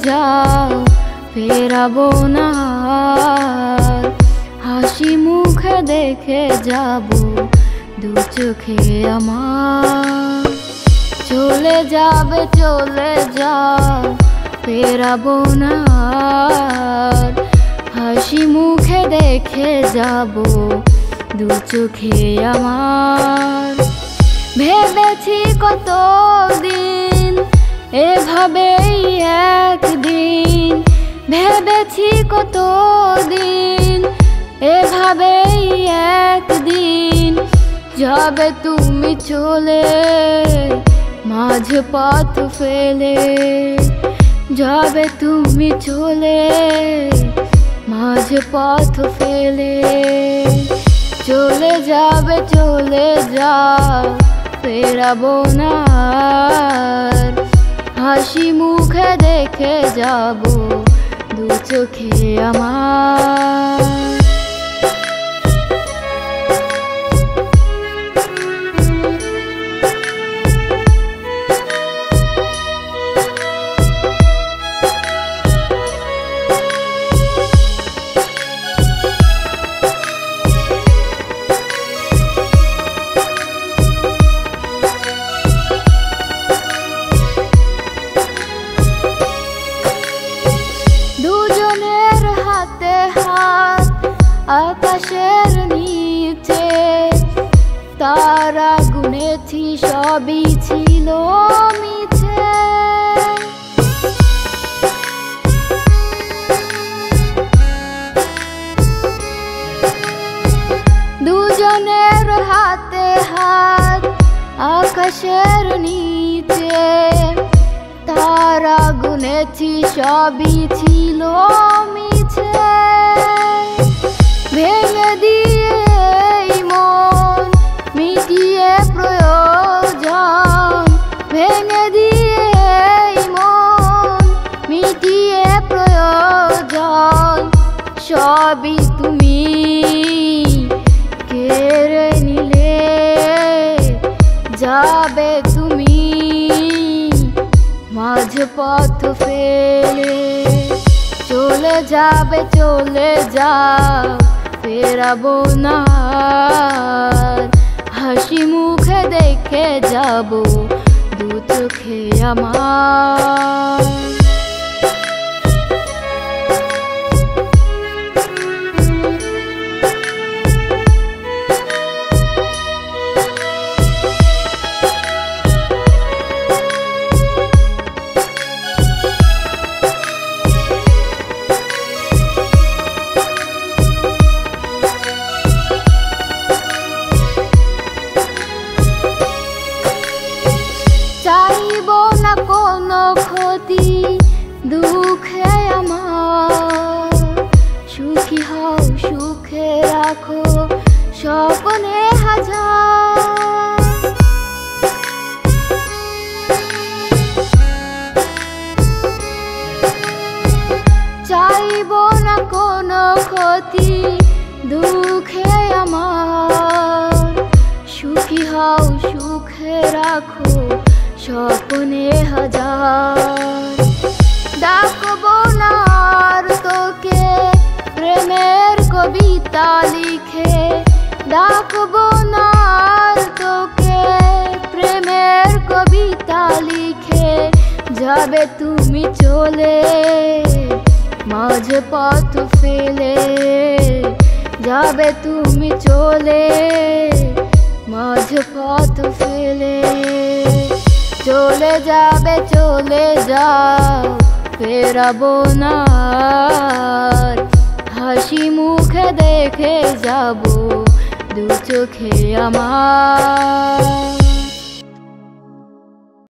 যাও ফেরাবো না আর। হাসি মুখে দেখে যাব দু চোখে আমার। চলে যাবে চলে যাও ফেরাবো না আর। হাসি মুখে দেখে যাব দু চোখে আমার। ভেবেছি কতদিন এভাবেই একদিন, ভেবেছি কতদিন এভাবেই একদিন যাবে তুমি চলে মাঝ পথ ফেলে। যাবে তুমি চলে মাঝ পথ ফেলে। চলে যাবে চলে যাও ফেরাবো না আর। হাসি মুখে দেখে যাব দু চোখে আমার। আকাশের নিচে তারা গুনেছি সবই ছিল মিছে। দুজনের হাতে হাত আকাশের নিচে তারা গুনেছি সবই ছিল মিছে। ভেঙে দিয়ে মন মিটিয়ে প্রয়োজন, ভেঙে দিয়ে মন মিটিয়ে প্রয়োজন সবই তুমি কেড়ে নিলে। যাবে তুমি মাঝ পথ ফেলে। চলে যাবে চলে যাও ফেরাবো না আর। হাসি মুখে দেখে যাব দু চোখে আমার। চাইবো না কোনো ক্ষতি দুঃখে আমার। সুখী হও সুখে রাখো স্বপ্নে হাজার। চাইবো না কোনো ক্ষতি দুঃখে আমার। সুখী হও সুখে রাখো স্বপ্নে হাজার। ডাকবো না আর তোকে প্রেমের কবিতা লিখে। ডাকবো না আর তোকে প্রেমের কবিতা লিখে। যাবে তুমি চলে মাঝ পথ ফেলে। যাবে তুমি চলে মাঝ পথ ফেলে। চলে যাবে চলে যাও ফেরাবো না আর। হাসি মুখে দেখে যাব দু চোখে আমার।